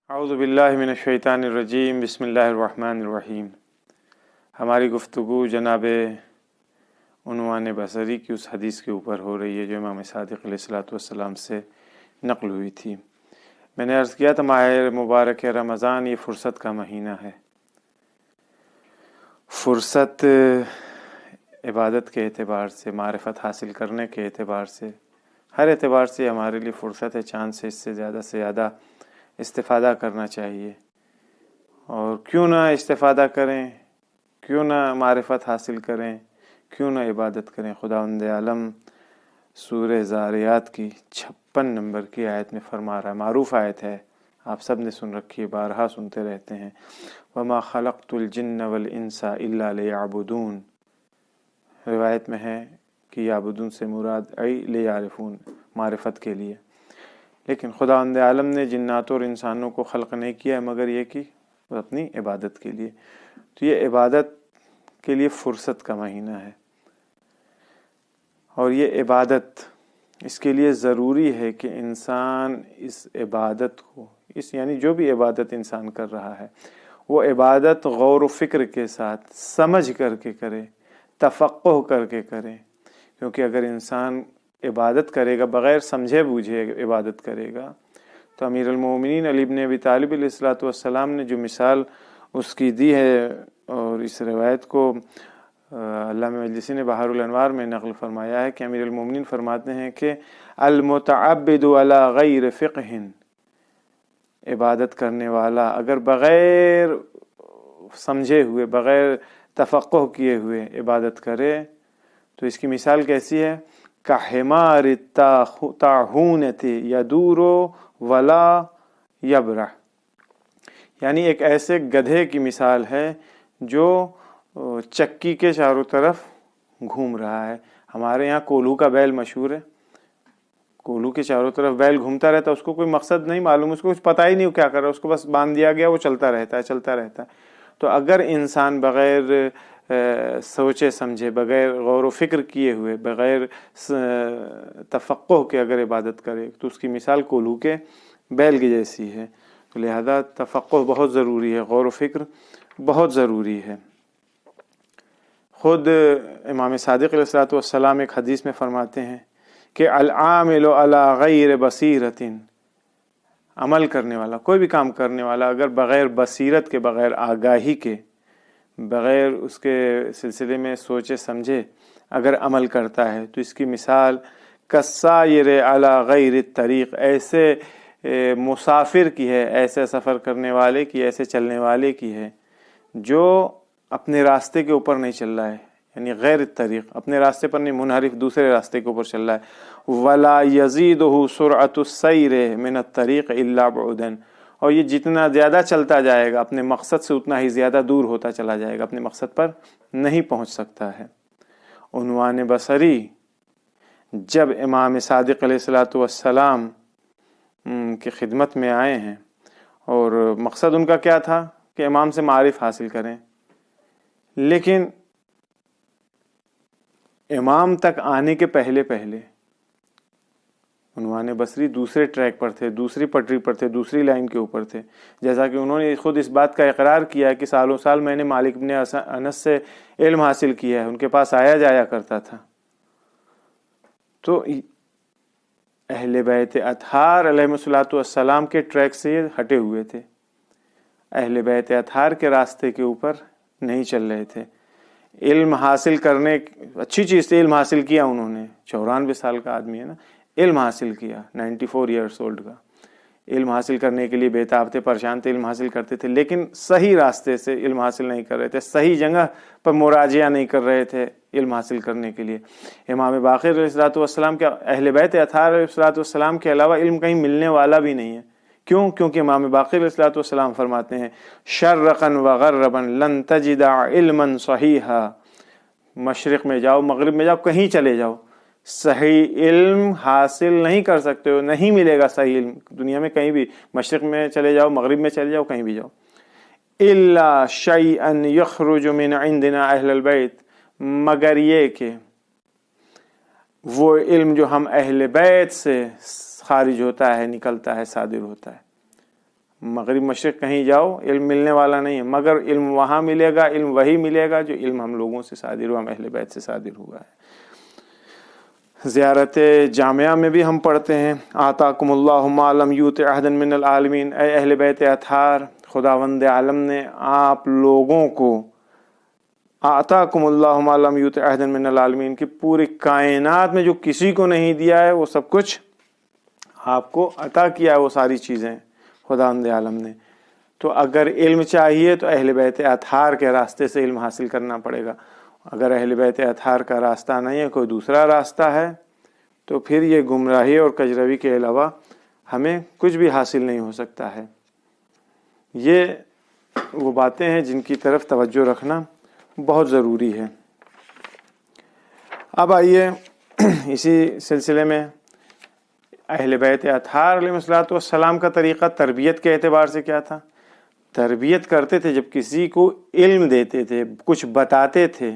اعوذ باللہ من الشیطان الرجیم، بسم اللہ الرحمن الرحیم۔ ہماری گفتگو جناب عنوان بصری کی اس حدیث کے اوپر ہو رہی ہے جو امام صادق علیہ الصلوۃ والسلام سے نقل ہوئی تھی۔ میں نے عرض کیا تھا ماہ مبارک رمضان یہ فرصت کا مہینہ ہے۔ فرصت عبادت کے اعتبار سے، معرفت حاصل کرنے کے اعتبار سے، ہر اعتبار سے ہمارے لیے فرصت ہے۔ چاند سے اس سے زیادہ استفادہ کرنا چاہیے، اور کیوں نہ استفادہ کریں، کیوں نہ معرفت حاصل کریں، کیوں نہ عبادت کریں۔ خداوند عالم سورہ زاریات کی 56 نمبر کی آیت میں فرما رہا ہے، معروف آیت ہے، آپ سب نے سن رکھی ہے، بارہا سنتے رہتے ہیں، وَمَا خَلَقْتُ الْجِنَّ وَالْإِنسَ إِلَّا لِيَعْبُدُونَ۔ روایت میں ہے کہ یعبدون سے مراد ای لیعرفون، معرفت کے لیے۔ لیکن خداوند عالم نے جنات اور انسانوں کو خلق نہیں کیا مگر یہ کہ اپنی عبادت کے لیے۔ تو یہ عبادت کے لیے فرصت کا مہینہ ہے، اور یہ عبادت اس کے لیے ضروری ہے کہ انسان اس عبادت کو، یعنی جو بھی عبادت انسان کر رہا ہے، وہ عبادت غور و فکر کے ساتھ سمجھ کر کے کرے، تفقہ کر کے کرے۔ کیونکہ اگر انسان عبادت کرے گا، بغیر سمجھے بوجھے عبادت کرے گا، تو امیر المومنین علی بن ابی طالب علیہ الصلوۃ والسلام نے جو مثال اس کی دی ہے، اور اس روایت کو علامہ مجلسی نے بحر الانوار میں نقل فرمایا ہے کہ امیر المومنین فرماتے ہیں کہ المتعبد علی غیر فقہ، عبادت کرنے والا اگر بغیر سمجھے ہوئے، بغیر تفقہ کیے ہوئے عبادت کرے تو اس کی مثال کیسی ہے؟ کحمار الطاحونۃ یدور ولا یبرح، یعنی ایک ایسے گدھے کی مثال ہے جو چکی کے چاروں طرف گھوم رہا ہے۔ ہمارے یہاں کولو کا بیل مشہور ہے، کولو کے چاروں طرف بیل گھومتا رہتا ہے، اس کو کوئی مقصد نہیں معلوم، اس کو کچھ پتہ ہی نہیں کیا کر رہا ہے، اس کو بس باندھ دیا گیا، وہ چلتا رہتا ہے۔ تو اگر انسان بغیر سوچے سمجھے، بغیر غور و فکر کیے ہوئے، بغیر تفقہ کے اگر عبادت کرے تو اس کی مثال کولو کے بیل کی جیسی ہے۔ تو لہذا تفقہ بہت ضروری ہے، غور و فکر بہت ضروری ہے۔ خود امام صادق علیہ الصلوۃ والسلام ایک حدیث میں فرماتے ہیں کہ العامل علی غیر بصیرۃ، عمل کرنے والا، کوئی بھی کام کرنے والا اگر بغیر بصیرت کے، بغیر آگاہی کے، بغیر اس کے سلسلے میں سوچے سمجھے اگر عمل کرتا ہے تو اس کی مثال کالسائر علی غیر الطریق، ایسے مسافر کی ہے، ایسے سفر کرنے والے کی، ایسے چلنے والے کی ہے جو اپنے راستے کے اوپر نہیں چل رہا ہے، یعنی غیر الطریق، اپنے راستے پر نہیں، منحرف دوسرے راستے کے اوپر چل رہا ہے۔ ولا یزیدہ سرعۃ السیر من الطریق الا بعدا، اور یہ جتنا زیادہ چلتا جائے گا اپنے مقصد سے اتنا ہی زیادہ دور ہوتا چلا جائے گا، اپنے مقصد پر نہیں پہنچ سکتا ہے۔ عنوان بصری جب امام صادق علیہ الصلوۃ والسلام کی خدمت میں آئے ہیں، اور مقصد ان کا کیا تھا کہ امام سے معرف حاصل کریں، لیکن امام تک آنے کے پہلے عنوان بصری دوسرے ٹریک پر تھے، دوسری پٹری پر تھے، دوسری لائن کے اوپر تھے، جیسا کہ انہوں نے خود اس بات کا اقرار کیا ہے کہ سالوں سال میں نے مالک بن انس سے علم حاصل کیا ہے، ان کے پاس آیا جایا کرتا تھا۔ تو اہل بیت اطہار علیہ الصلوۃ والسلام کے ٹریک سے یہ ہٹے ہوئے تھے، اہل بیت اطہار کے راستے کے اوپر نہیں چل رہے تھے۔ علم حاصل کرنے، اچھی چیز سے علم حاصل کیا انہوں نے، 94 سال کا آدمی ہے نا، علم حاصل کیا، 94 ایئرس اولڈ کا، علم حاصل کرنے کے لیے بےتاب تھے، پریشان تھے، علم حاصل کرتے تھے، لیکن صحیح راستے سے علم حاصل نہیں کر رہے تھے، صحیح جگہ پر مراجعہ نہیں کر رہے تھے علم حاصل کرنے کے لیے۔ امام باقر علیہ الصلوۃ والسلام کے، اہل بیت اطہار علیہ الصلوۃ والسلام کے علاوہ علم کہیں ملنے والا بھی نہیں ہے۔ کیوں؟ کیونکہ امام باقر علیہ الصلوۃ والسلام فرماتے ہیں شرقا وغربا لن تجد علما صحیحا، مشرق میں جاؤ، مغرب میں جاؤ، کہیں چلے جاؤ، صحیح علم حاصل نہیں کر سکتے ہو، نہیں ملے گا صحیح علم دنیا میں کہیں بھی، مشرق میں چلے جاؤ، مغرب میں چلے جاؤ، کہیں بھی جاؤ، الا شیئا یخرج من عندنا اہل البیت، مگر یہ کہ وہ علم جو ہم اہل بیت سے خارج ہوتا ہے، نکلتا ہے، صادر ہوتا ہے. مغرب مشرق کہیں جاؤ علم ملنے والا نہیں ہے، مگر علم وہاں ملے گا، علم وہی ملے گا جو علم ہم لوگوں سے صادر ہوا، ہم اہل بیت سے صادر ہوا ہے. زیارت جامعہ میں بھی ہم پڑھتے ہیں آتاکم اللہ ما لم یؤت احدا من العالمین، اے اہل بیت اطہار، خداوند عالم نے آپ لوگوں کو، آتاکم اللہ ما لم یؤت احدا من العالمین، کی پوری کائنات میں جو کسی کو نہیں دیا ہے وہ سب کچھ آپ کو عطا کیا ہے، وہ ساری چیزیں خداوند عالم نے. تو اگر علم چاہیے تو اہل بیت اطہار کے راستے سے علم حاصل کرنا پڑے گا. اگر اہل بیت اطہار کا راستہ نہیں ہے، کوئی دوسرا راستہ ہے، تو پھر یہ گمراہی اور کجروی کے علاوہ ہمیں کچھ بھی حاصل نہیں ہو سکتا ہے. یہ وہ باتیں ہیں جن کی طرف توجہ رکھنا بہت ضروری ہے. اب آئیے اسی سلسلے میں اہل بیت اطہار علیہ الصلوۃ والسلام کا طریقہ تربیت کے اعتبار سے کیا تھا. تربیت کرتے تھے، جب کسی کو علم دیتے تھے، کچھ بتاتے تھے،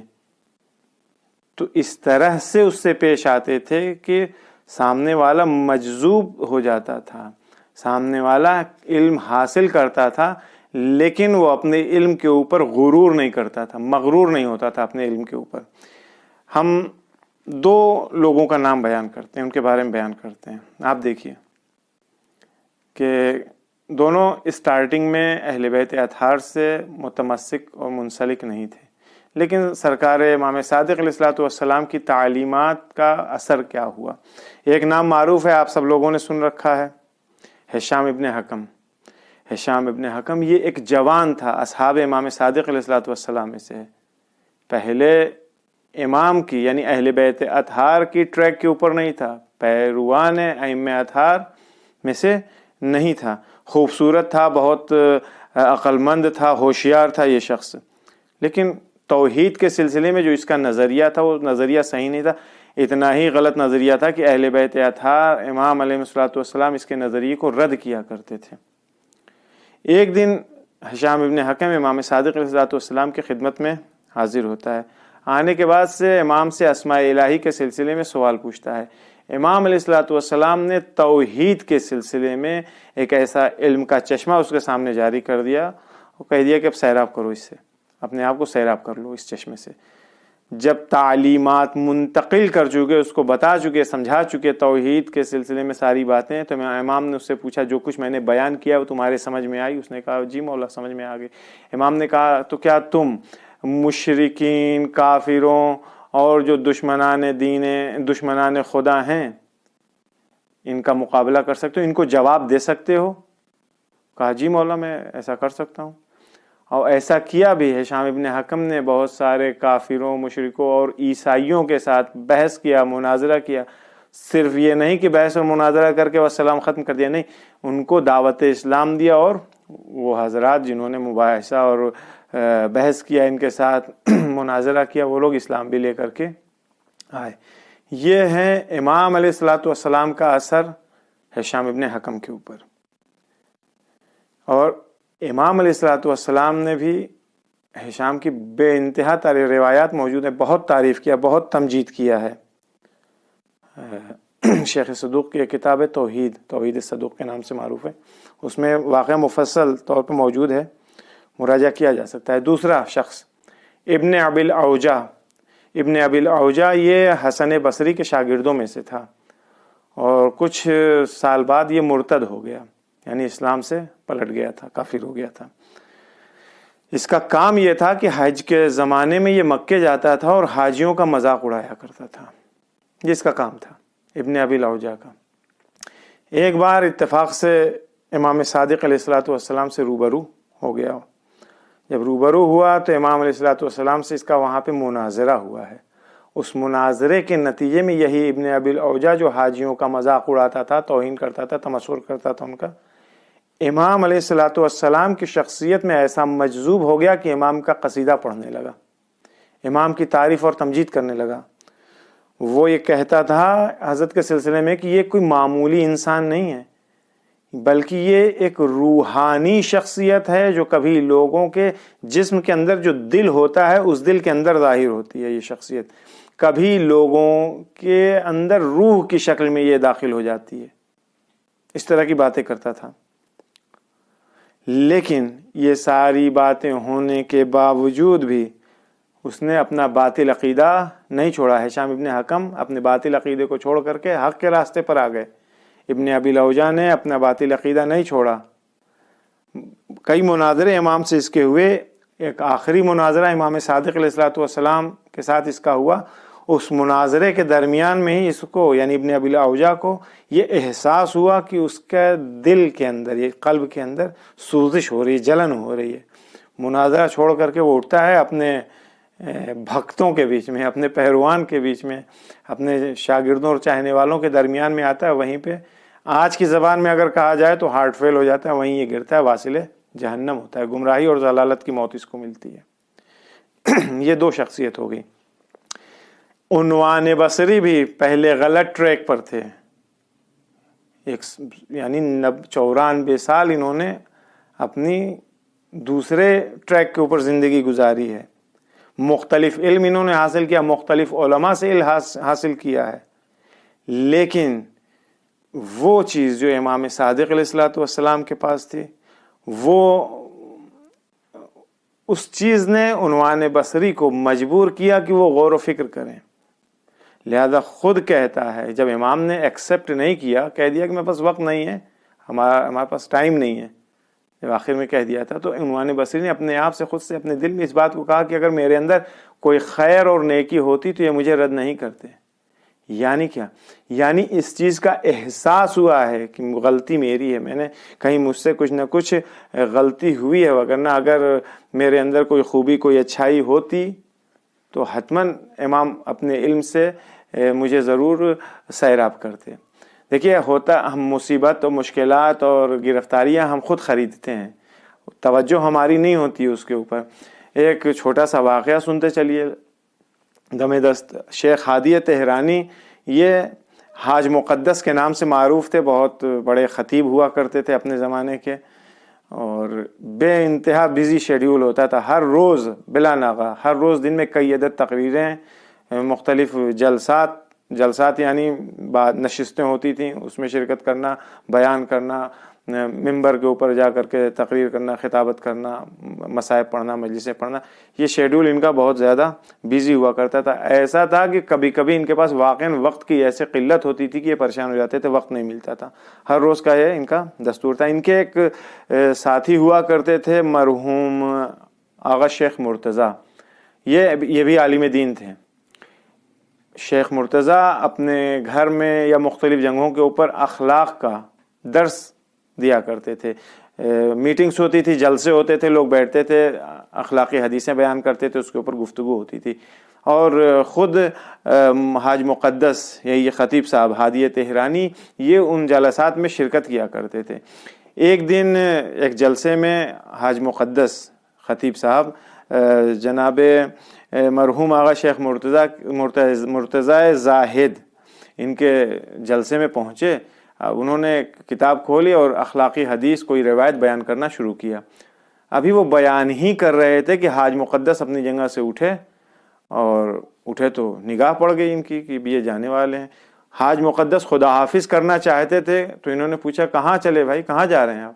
تو اس طرح سے اس سے پیش آتے تھے کہ سامنے والا مجذوب ہو جاتا تھا، سامنے والا علم حاصل کرتا تھا، لیکن وہ اپنے علم کے اوپر غرور نہیں کرتا تھا، مغرور نہیں ہوتا تھا اپنے علم کے اوپر. ہم دو لوگوں کا نام بیان کرتے ہیں، ان کے بارے میں بیان کرتے ہیں. آپ دیکھیے کہ دونوں اسٹارٹنگ میں اہل بیت اطہار سے متمسک اور منسلک نہیں تھے، لیکن سرکار امام صادق علیہ الصلوۃ والسلام کی تعلیمات کا اثر کیا ہوا. ایک نام معروف ہے، آپ سب لوگوں نے سن رکھا ہے، ہشام ابن حکم. ہشام ابن حکم یہ ایک جوان تھا، اصحاب امام صادق علیہ الصلوۃ والسلام میں سے. پہلے امام کی یعنی اہل بیت اطہار کی ٹریک کے اوپر نہیں تھا، پیروان ائمہ اطہار میں سے نہیں تھا. خوبصورت تھا، بہت عقل مند تھا، ہوشیار تھا یہ شخص، لیکن توحید کے سلسلے میں جو اس کا نظریہ تھا وہ نظریہ صحیح نہیں تھا. اتنا ہی غلط نظریہ تھا کہ اہل بیت اطہار امام علیہ الصلوۃ والسلام اس کے نظریے کو رد کیا کرتے تھے. ایک دن ہشام ابن حکم امام صادق علیہ الصلوۃ والسلام کی خدمت میں حاضر ہوتا ہے. آنے کے بعد سے امام سے اسماء الہی کے سلسلے میں سوال پوچھتا ہے. امام علیہ الصلوۃ والسلام نے توحید کے سلسلے میں ایک ایسا علم کا چشمہ اس کے سامنے جاری کر دیا اور کہہ دیا کہ اب سیراب کرو، اس سے اپنے آپ کو سیراب کر لو اس چشمے سے. جب تعلیمات منتقل کر چکے، اس کو بتا چکے، سمجھا چکے توحید کے سلسلے میں ساری باتیں، تو امام نے اس سے پوچھا جو کچھ میں نے بیان کیا وہ تمہارے سمجھ میں آئی؟ اس نے کہا جی مولا سمجھ میں آ گئی. امام نے کہا تو کیا تم مشرکین، کافروں اور جو دشمنان دین، دشمنان خدا ہیں، ان کا مقابلہ کر سکتے ہو، ان کو جواب دے سکتے ہو؟ کہا جی مولا میں ایسا کر سکتا ہوں. اور ایسا کیا بھی ہے. ہشام ابن حکم نے بہت سارے کافروں، مشرکوں اور عیسائیوں کے ساتھ بحث کیا، مناظرہ کیا. صرف یہ نہیں کہ بحث اور مناظرہ کر کے والسلام ختم کر دیا، نہیں، ان کو دعوت اسلام دیا. اور وہ حضرات جنہوں نے مباحثہ اور بحث کیا، ان کے ساتھ مناظرہ کیا، وہ لوگ اسلام بھی لے کر کے آئے. یہ ہے امام علیہ الصلوۃ والسلام کا اثر ہشام ابن حکم کے اوپر. اور امام علیہ الصلوۃ والسلام نے بھی ہشام کی بے انتہا روایات موجود ہیں، بہت تعریف کیا، بہت تمجید کیا ہے. شیخ صدوق کی ایک کتاب ہے توحید صدوق کے نام سے معروف ہے، اس میں واقعہ مفصل طور پہ موجود ہے، مراجعہ کیا جا سکتا ہے. دوسرا شخص ابن ابی الاوجا. ابن ابی الاوجا یہ حسن بصری کے شاگردوں میں سے تھا، اور کچھ سال بعد یہ مرتد ہو گیا، یعنی اسلام سے پلٹ گیا تھا، کافر ہو گیا تھا. اس کا کام یہ تھا کہ حج کے زمانے میں یہ مکے جاتا تھا اور حاجیوں کا مذاق اڑایا کرتا تھا. یہ اس کا کام تھا ابن ابی الاوجا کا. ایک بار اتفاق سے امام صادق علیہ الصلوۃ والسلام سے روبرو ہو گیا. جب روبرو ہوا تو امام علیہ الصلوۃ والسلام سے اس کا وہاں پہ مناظرہ ہوا ہے. اس مناظرے کے نتیجے میں یہی ابن ابی الاوجا جو حاجیوں کا مذاق اڑاتا تھا، توہین کرتا تھا، تمسخر کرتا تھا ان کا، امام علیہ الصلوۃ والسلام کی شخصیت میں ایسا مجذوب ہو گیا کہ امام کا قصیدہ پڑھنے لگا، امام کی تعریف اور تمجید کرنے لگا. وہ یہ کہتا تھا حضرت کے سلسلے میں کہ یہ کوئی معمولی انسان نہیں ہے، بلکہ یہ ایک روحانی شخصیت ہے جو کبھی لوگوں کے جسم کے اندر جو دل ہوتا ہے اس دل کے اندر ظاہر ہوتی ہے. یہ شخصیت کبھی لوگوں کے اندر روح کی شکل میں یہ داخل ہو جاتی ہے، اس طرح کی باتیں کرتا تھا۔ لیکن یہ ساری باتیں ہونے کے باوجود بھی اس نے اپنا باطل عقیدہ نہیں چھوڑا۔ ہشام ابن حکم اپنے باطل عقیدے کو چھوڑ کر کے حق کے راستے پر آ گئے۔ ابن ابی الاوجاع نے اپنا باطل عقیدہ نہیں چھوڑا۔ کئی مناظرے امام سے اس کے ہوئے، ایک آخری مناظرہ امام صادق علیہ الصلوۃ والسلام کے ساتھ اس کا ہوا۔ اس مناظرے کے درمیان میں ہی اس کو یعنی ابن ابی الاوجاع کو یہ احساس ہوا کہ اس کے دل کے اندر، یہ قلب کے اندر سوزش ہو رہی ہے، جلن ہو رہی ہے۔ مناظرہ چھوڑ کر کے وہ اٹھتا ہے، اپنے بھکتوں کے بیچ میں، اپنے پہلوان کے بیچ میں، اپنے شاگردوں اور چاہنے والوں کے درمیان میں آتا ہے۔ وہیں پہ آج کی زبان میں اگر کہا جائے تو ہارٹ فیل ہو جاتا ہے، وہیں یہ گرتا ہے، واصل جہنم ہوتا ہے، گمراہی اور ضلالت کی موت اس کو ملتی ہے۔ یہ دو شخصیت ہو گئی۔ عنوان بصری بھی پہلے غلط ٹریک پر تھے، یعنی 94 سال انہوں نے اپنی دوسرے ٹریک کے اوپر زندگی گزاری ہے۔ مختلف علم انہوں نے حاصل کیا، مختلف علماء سے علم حاصل کیا ہے، لیکن وہ چیز جو امام صادق علیہ الصلوۃ والسلام کے پاس تھی، وہ اس چیز نے عنوان بصری کو مجبور کیا کہ وہ غور و فکر کریں۔ لہذا خود کہتا ہے، جب امام نے ایکسیپٹ نہیں کیا، کہہ دیا کہ میرے پاس وقت نہیں ہے، ہمارے پاس ٹائم نہیں ہے، جب آخر میں کہہ دیا تھا، تو عنوان بصری نے اپنے آپ سے، خود سے، اپنے دل میں اس بات کو کہا کہ اگر میرے اندر کوئی خیر اور نیکی ہوتی تو یہ مجھے رد نہیں کرتے۔ یعنی کیا؟ یعنی اس چیز کا احساس ہوا ہے کہ غلطی میری ہے، میں نے کہیں مجھ سے کچھ نہ کچھ غلطی ہوئی ہے، وگرنہ اگر میرے اندر کوئی خوبی، کوئی اچھائی ہوتی تو حتماً امام اپنے علم سے مجھے ضرور سیراب کرتے۔ دیکھیے، ہوتا ہم مصیبت اور مشکلات اور گرفتاریاں ہم خود خریدتے ہیں، توجہ ہماری نہیں ہوتی اس کے اوپر۔ ایک چھوٹا سا واقعہ سنتے چلیے، دم دست شیخ ہادی تہرانی، یہ حاج مقدس کے نام سے معروف تھے، بہت بڑے خطیب ہوا کرتے تھے اپنے زمانے کے، اور بے انتہا بزی شیڈیول ہوتا تھا، ہر روز بلا ناغہ، ہر روز دن میں کئی عدد تقریریں، مختلف جلسات یعنی نشستیں ہوتی تھیں، اس میں شرکت کرنا، بیان کرنا، ممبر کے اوپر جا کر کے تقریر کرنا، خطابت کرنا، مصائب پڑھنا، مجلسیں پڑھنا، یہ شیڈول ان کا بہت زیادہ بیزی ہوا کرتا تھا۔ ایسا تھا کہ کبھی کبھی ان کے پاس واقعاً وقت کی ایسے قلت ہوتی تھی کہ یہ پریشان ہو جاتے تھے، وقت نہیں ملتا تھا۔ ہر روز کا یہ ان کا دستور تھا۔ ان کے ایک ساتھی ہوا کرتے تھے مرحوم آغا شیخ مرتضیٰ، یہ بھی عالم دین تھے۔ شیخ مرتضیٰ اپنے گھر میں یا مختلف جگہوں کے اوپر اخلاق کا درس دیا کرتے تھے، میٹنگز ہوتی تھی، جلسے ہوتے تھے، لوگ بیٹھتے تھے، اخلاقی حدیثیں بیان کرتے تھے، اس کے اوپر گفتگو ہوتی تھی۔ اور خود حاج مقدس یہ خطیب صاحب ہادی تہرانی، یہ ان جلسات میں شرکت کیا کرتے تھے۔ ایک دن ایک جلسے میں حاج مقدس خطیب صاحب جناب مرحوم آغا شیخ مرتضیٰ زاہد ان کے جلسے میں پہنچے۔ انہوں نے کتاب کھولی اور اخلاقی حدیث کوئی روایت بیان کرنا شروع کیا۔ ابھی وہ بیان ہی کر رہے تھے کہ حاج مقدس اپنی جگہ سے اٹھے تو نگاہ پڑ گئی ان کی کہ یہ جانے والے ہیں۔ حاج مقدس خدا حافظ کرنا چاہتے تھے تو انہوں نے پوچھا، کہاں چلے بھائی، کہاں جا رہے ہیں آپ؟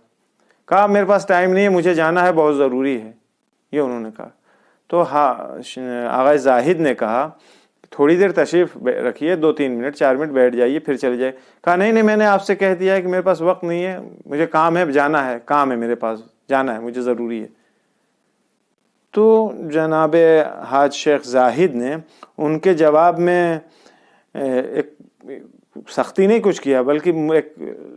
کہا میرے پاس ٹائم نہیں ہے، مجھے جانا ہے، بہت ضروری ہے، یہ انہوں نے کہا۔ تو آغا زاہد نے کہا تھوڑی دیر تشریف رکھیے، 2-3 منٹ 4 منٹ بیٹھ جائیے، پھر چلے جائے۔ کہا نہیں میں نے آپ سے کہہ دیا ہے کہ میرے پاس وقت نہیں ہے، مجھے کام ہے، جانا ہے، کام ہے میرے پاس، جانا ہے، مجھے ضروری ہے۔ تو جناب حاج شیخ زاہد نے ان کے جواب میں ایک سختی نہیں کچھ کیا، بلکہ ایک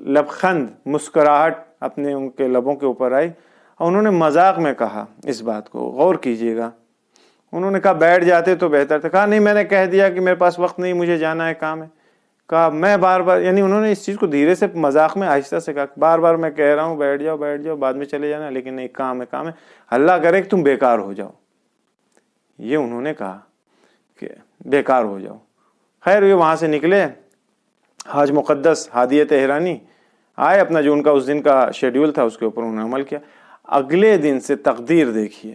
لبخند، مسکراہٹ اپنے ان کے لبوں کے اوپر آئی، اور انہوں نے مذاق میں کہا، اس بات کو غور کیجئے گا، انہوں نے کہا بیٹھ جاتے تو بہتر تھا۔ کہا نہیں میں نے کہہ دیا کہ میرے پاس وقت نہیں، مجھے جانا ہے، کام ہے۔ کہا میں بار بار، یعنی انہوں نے اس چیز کو دھیرے سے مذاق میں آہستہ سے کہا، بار بار میں کہہ رہا ہوں بیٹھ جاؤ بعد میں چلے جانا، لیکن نہیں، کام ہے، اللہ کرے کہ تم بیکار ہو جاؤ، یہ انہوں نے کہا کہ بیکار ہو جاؤ۔ خیر یہ وہاں سے نکلے، حاج مقدس ہادی تہرانی آئے، اپنا جو ان کا اس دن کا شیڈیول تھا اس کے اوپر انہوں نے عمل کیا۔ اگلے دن سے تقدیر دیکھیے،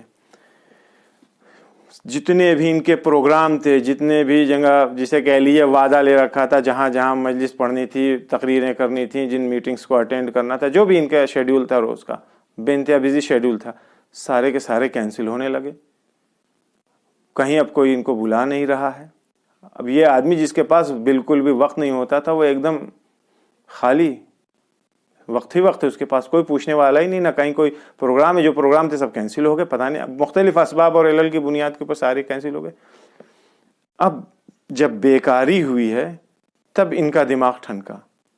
جتنے بھی ان کے پروگرام تھے، جتنے بھی جگہ جسے کہہ لیجیے وعدہ لے رکھا تھا، جہاں جہاں مجلس پڑھنی تھی، تقریریں کرنی تھیں، جن میٹنگز کو اٹینڈ کرنا تھا، جو بھی ان کا شیڈیول تھا روز کا، بے انتہا بزی شیڈیول تھا، سارے کے سارے کینسل ہونے لگے. کہیں اب کوئی ان کو بلا نہیں رہا ہے. اب یہ آدمی جس کے پاس بالکل بھی وقت نہیں ہوتا تھا، وہ ایک دم خالی، وقت ہی وقت ہے، اس کے پاس کوئی پوچھنے والا ہی نہیں، نہ کہیں کوئی پروگرام ہے. جو پروگرام تھے سب کینسل ہو گئے، پتہ نہیں، اب مختلف اسباب اور علل کی بنیاد کے اوپر سارے کینسل ہو گئے. اب جب بیکاری ہوئی ہے تب ان کا دماغ ٹھنکا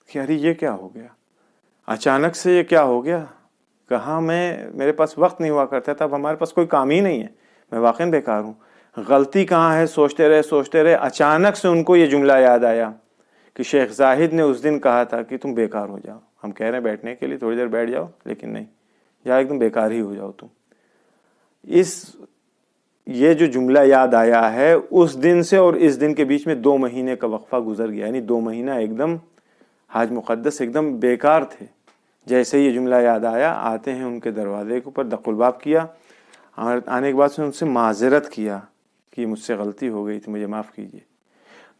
کہ ارے یہ کیا ہو گیا، اچانک سے یہ کیا ہو گیا، کہاں میرے پاس وقت نہیں ہوا کرتا تھا، اب ہمارے پاس کوئی کام ہی نہیں ہے، میں واقعی بیکار ہوں، غلطی کہاں ہے. سوچتے رہے، اچانک سے ان کو یہ جملہ یاد آیا کہ شیخ زاہد نے اس دن کہا تھا کہ تم بیکار ہو جاؤ. ہم کہہ رہے ہیں بیٹھنے کے لیے، تھوڑی دیر بیٹھ جاؤ، لیکن نہیں، یا ایک دم بیکار ہی ہو جاؤ تم. یہ جو جملہ یاد آیا ہے، اس دن سے اور اس دن کے بیچ میں 2 مہینے کا وقفہ گزر گیا. یعنی 2 مہینہ ایک دم حاج مقدس ایک دم بیکار تھے. جیسے یہ جملہ یاد آیا، آتے ہیں ان کے دروازے کے اوپر، دق الباب کیا، اور آنے کے بعد سے ان سے معذرت کیا کہ مجھ سے غلطی ہو گئی تھی، مجھے معاف کیجیے.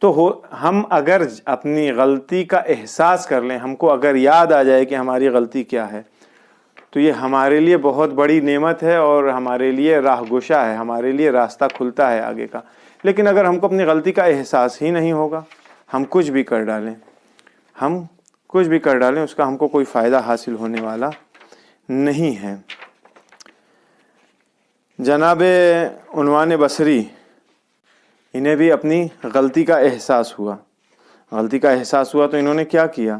تو ہم اگر اپنی غلطی کا احساس کر لیں، ہم کو اگر یاد آ جائے کہ ہماری غلطی کیا ہے، تو یہ ہمارے لیے بہت بڑی نعمت ہے اور ہمارے لیے راہ گشا ہے، ہمارے لیے راستہ کھلتا ہے آگے کا. لیکن اگر ہم کو اپنی غلطی کا احساس ہی نہیں ہوگا، ہم کچھ بھی کر ڈالیں، اس کا ہم کو کوئی فائدہ حاصل ہونے والا نہیں ہے. جناب عنوان بصری، انہیں بھی اپنی غلطی کا احساس ہوا. تو انہوں نے کیا کیا؟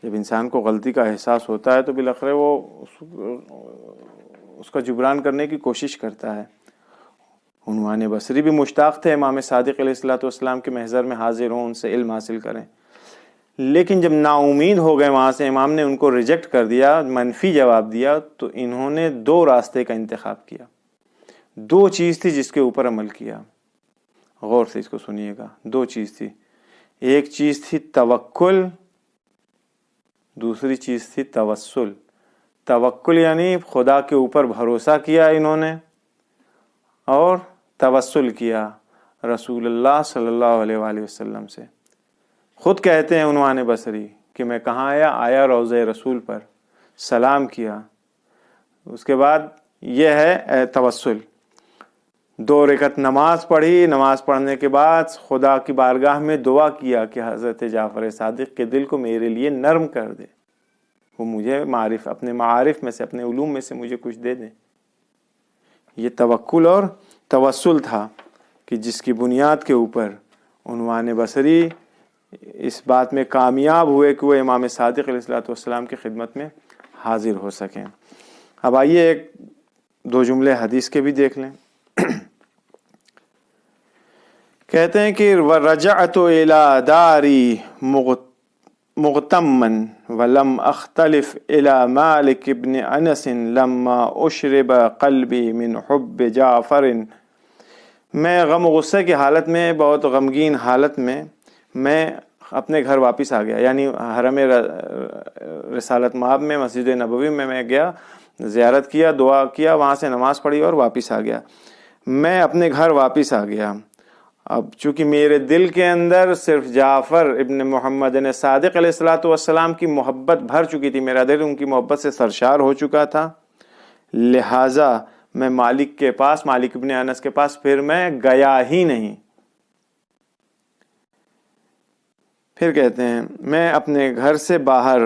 جب انسان کو غلطی کا احساس ہوتا ہے تو بالآخر وہ اس کا جبران کرنے کی کوشش کرتا ہے. عنوان بصری بھی مشتاق تھے امام صادق علیہ الصلوۃ والسلام کے محضر میں حاضر ہوں، ان سے علم حاصل کریں. لیکن جب نا امید ہو گئے وہاں سے، امام نے ان کو ریجیکٹ کر دیا، منفی جواب دیا، تو انہوں نے 2 راستے کا انتخاب کیا. 2 چیز تھی جس کے اوپر عمل کیا. غور سے اس کو سنیے گا. 2 چیز تھی. ایک چیز تھی توکل، دوسری چیز تھی توسل. توکل یعنی خدا کے اوپر بھروسہ کیا انہوں نے، اور توسل کیا رسول اللہ صلی اللہ علیہ وآلہ وسلم سے. خود کہتے ہیں عنوان بصری کہ میں کہاں آیا روضہ رسول پر، سلام کیا. اس کے بعد یہ ہے توسل. 2 رکعت نماز پڑھی، نماز پڑھنے کے بعد خدا کی بارگاہ میں دعا کیا کہ حضرت جعفر صادق کے دل کو میرے لیے نرم کر دے، وہ مجھے اپنے معارف میں سے، اپنے علوم میں سے مجھے کچھ دے دیں. یہ توکل اور توسل تھا کہ جس کی بنیاد کے اوپر عنوان بصری اس بات میں کامیاب ہوئے کہ وہ امام صادق علیہ الصلوۃ والسلام کی خدمت میں حاضر ہو سکیں. اب آئیے 2 جملے حدیث کے بھی دیکھ لیں. کہتے ہیں کہ وَرَجَعْتُ إِلَى دَارِي مُغْتَمًّا وَلَمْ أَخْتَلِفْ إِلَى مَالِكِ بْنِ أَنَسٍ لَمَّا أُشْرِبَ قَلْبِي مِنْ حُبِّ جعفر. میں غم و غصے کی حالت میں، بہت غمگین حالت میں اپنے گھر واپس آ گیا. یعنی حرم رسالت مآب میں، مسجد نبوی میں گیا، زیارت کیا، دعا کیا، وہاں سے نماز پڑھی اور واپس آ گیا. میں اپنے گھر واپس آ گیا. اب چونکہ میرے دل کے اندر صرف جعفر ابن محمد صادق علیہ الصلوۃ والسلام کی محبت بھر چکی تھی، میرا دل ان کی محبت سے سرشار ہو چکا تھا، لہٰذا میں مالک ابن انس کے پاس پھر میں گیا ہی نہیں. پھر کہتے ہیں میں اپنے گھر سے باہر،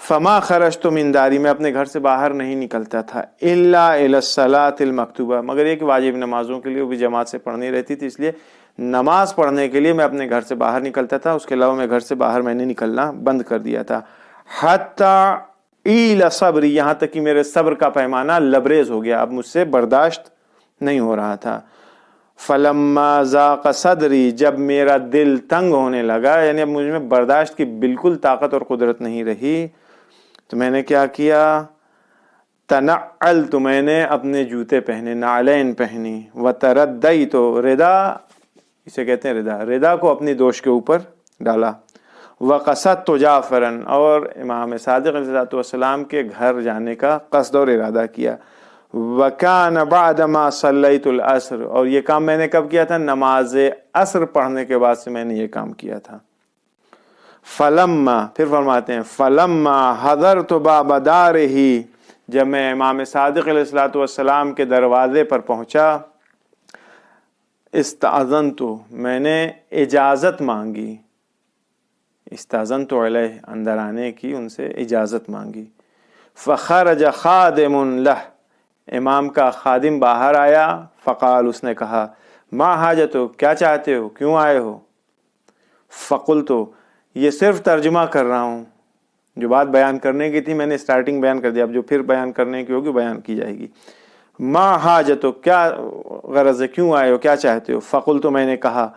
فما خرجت من داری، میں اپنے گھر سے باہر نہیں نکلتا تھا، الا الی الصلاۃ المکتوبہ، مگر ایک واجب نمازوں کے لیے، وہ بھی جماعت سے پڑھنی رہتی تھی، اس لیے نماز پڑھنے کے لیے میں اپنے گھر سے باہر نکلتا تھا. اس کے علاوہ میں گھر سے باہر میں نے نکلنا بند کر دیا تھا. حتی ایل صبری، یہاں تک کہ میرے صبر کا پیمانہ لبریز ہو گیا، اب مجھ سے برداشت نہیں ہو رہا تھا. فلما ضاق صدری، جب میرا دل تنگ ہونے لگا، یعنی اب مجھ میں برداشت کی بالکل طاقت اور قدرت نہیں رہی، تو میں نے کیا کیا؟ تنعلت، میں نے اپنے جوتے پہنے، نعلین پہنی. وتردیت، ردا اسے کہتے ہیں ردا کو اپنی دوش کے اوپر ڈالا. وقصدت جعفرا، اور امام صادق علیہ الصلوۃ والسلام کے گھر جانے کا قصد اور ارادہ کیا. وَكَانَ بَعْدَ مَا صَلَّيْتُ الْعَصْرَ، اور یہ کام میں نے کب کیا تھا؟ نماز عصر پڑھنے کے بعد سے میں نے یہ کام کیا تھا. فَلَمَّا، پھر فرماتے ہیں فَلَمَّا حَضَرْتُ بَابَ دَارِهِ، جب میں امام صادق علیہ السلام کے دروازے پر پہنچا، استأذنت، میں نے اجازت مانگی، استأذنت علیہ، اندر آنے کی ان سے اجازت مانگی. فخرج خادم لہ، امام کا خادم باہر آیا. فقال، اس نے کہا ما حاجتو، کیا چاہتے ہو، کیوں آئے ہو؟ فقلت، یہ صرف ترجمہ کر رہا ہوں، جو بات بیان کرنے کی تھی میں نے سٹارٹنگ بیان کر دیا، اب جو پھر بیان کرنے کی ہوگی بیان کی جائے گی. ما حاجتو، کیا غرض ہے، کیوں آئے ہو، کیا چاہتے ہو؟ فقلت، میں نے کہا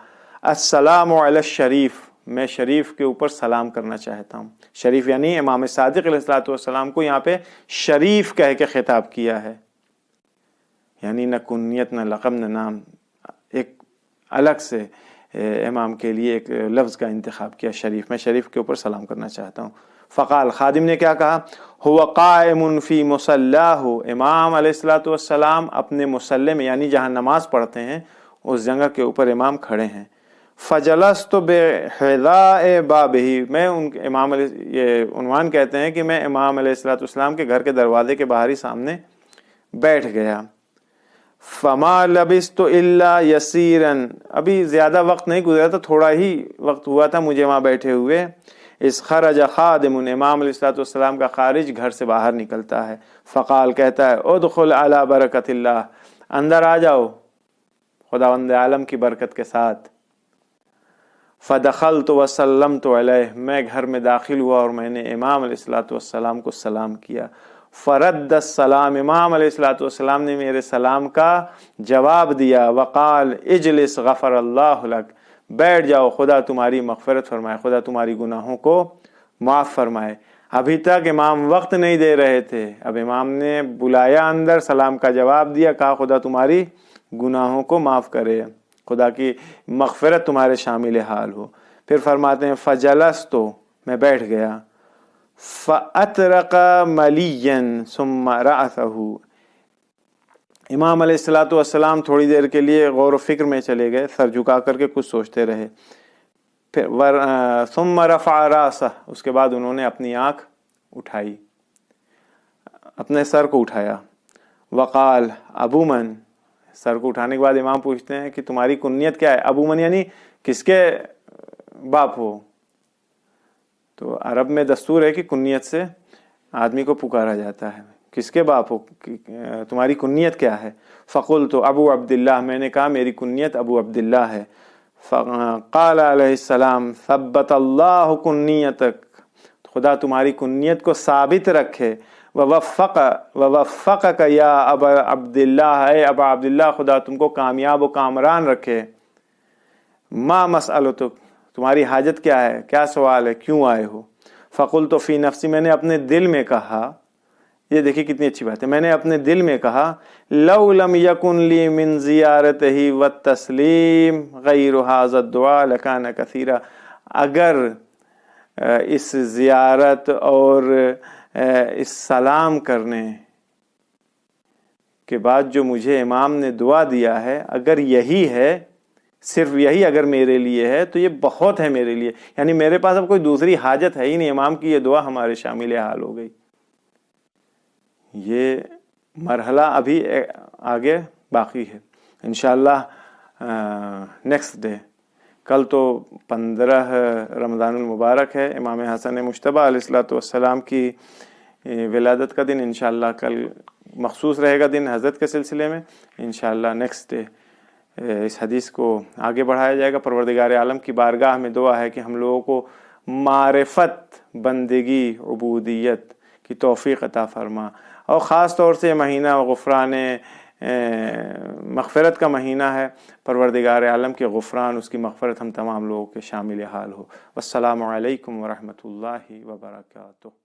السلام علی الشریف، میں شریف کے اوپر سلام کرنا چاہتا ہوں. شریف یعنی امام صادق علیہ السلام کو یہاں پہ شریف کہہ کے خطاب کیا ہے، یعنی نہ کنیت نہ لقب نہ نام، ایک الگ سے امام کے لیے ایک لفظ کا انتخاب کیا، شریف، میں شریف کے اوپر سلام کرنا چاہتا ہوں. فقال، خادم نے کیا کہا؟ هو قائم فی مصلاہ، امام علیہ السلام اپنے مصلی میں یعنی جہاں نماز پڑھتے ہیں اس جگہ کے اوپر امام کھڑے ہیں. فجلست بحذاء بابہ، میں ان امام علیہ، یہ عنوان کہتے ہیں کہ میں امام علیہ السلام کے گھر کے دروازے کے باہر ہی سامنے بیٹھ گیا. فما لبثت الا یسیرا، ابھی زیادہ وقت نہیں گزرا تھا، تھوڑا ہی وقت ہوا تھا مجھے وہاں بیٹھے ہوئے. اس خرج خادم، امام علیہ السلام کا خارج گھر سے باہر نکلتا ہے. فقال، کہتا ہے ادخل علی برکت اللہ، اندر آ جاؤ خداوند عالم کی برکت کے ساتھ. فدخلت وسلمت علیہ، میں گھر میں داخل ہوا اور میں نے امام علیہ السلام کو سلام کیا. فرد السلام، امام علیہ السلام نے میرے سلام کا جواب دیا. وقال اجلس غفر اللہ لک، بیٹھ جاؤ خدا تمہاری مغفرت فرمائے، خدا تمہاری گناہوں کو معاف فرمائے. ابھی تک امام وقت نہیں دے رہے تھے، اب امام نے بلایا اندر، سلام کا جواب دیا، کہا خدا تمہاری گناہوں کو معاف کرے، خدا کی مغفرت تمہارے شامل حال ہو. پھر فرماتے ہیں فجلستو، میں بیٹھ گیا. فأطرق ملیا ثم رأسہ، امام علیہ السلام تھوڑی دیر کے لیے غور و فکر میں چلے گئے، سر جھکا کر کے کچھ سوچتے رہے. پھر ثم رفع رأسہ، اس کے بعد انہوں نے اپنی آنکھ اٹھائی، اپنے سر کو اٹھایا. وقال ابو من، سر کو اٹھانے کے بعد امام پوچھتے ہیں کہ تمہاری کنیت کیا ہے؟ ابو من یعنی کس کے باپ ہو؟ تو عرب میں دستور ہے کہ کنیت سے آدمی کو پکارا جاتا ہے، کس کے باپ ہو، تمہاری کنیت کیا ہے؟ فقلت ابو عبداللہ، میں نے کہا میری کنیت ابو عبداللہ ہے. قال علیہ السلام ثبت اللہ کنیتک، خدا تمہاری کنیت کو ثابت رکھے. ووفقک یا ابا عبداللہ، اے ابا عبداللہ خدا تم کو کامیاب و کامران رکھے. ما مسئلتک، تمہاری حاجت کیا ہے، کیا سوال ہے، کیوں آئے ہو؟ فقلت فی نفسی، میں نے اپنے دل میں کہا، یہ دیکھیں کتنی اچھی بات ہے، میں نے اپنے دل میں کہا لو لم یکن لی من زیارتہ والتسلیم غیر ھذا الدعاء لکان کثیرا، اگر اس زیارت اور اس سلام کرنے کے بعد جو مجھے امام نے دعا دیا ہے، اگر یہی ہے، صرف یہی اگر میرے لیے ہے تو یہ بہت ہے میرے لیے، یعنی میرے پاس اب کوئی دوسری حاجت ہے ہی نہیں، امام کی یہ دعا ہمارے شامل حال ہو گئی. یہ مرحلہ ابھی آگے باقی ہے انشاءاللہ نیکسٹ ڈے. کل تو 15 رمضان المبارک ہے، امام حسن مجتبیٰ علیہ السلام کی ولادت کا دن. انشاءاللہ کل مخصوص رہے گا دن حضرت کے سلسلے میں. انشاءاللہ نیکسٹ ڈے اس حدیث کو آگے بڑھایا جائے گا. پروردگار عالم کی بارگاہ میں دعا ہے کہ ہم لوگوں کو معرفت، بندگی، عبودیت کی توفیق عطا فرما، اور خاص طور سے مہینہ غفران مغفرت کا مہینہ ہے. پروردگار عالم کے غفران، اس کی مغفرت ہم تمام لوگوں کے شامل حال ہو. والسلام علیکم ورحمۃ اللہ وبرکاتہ.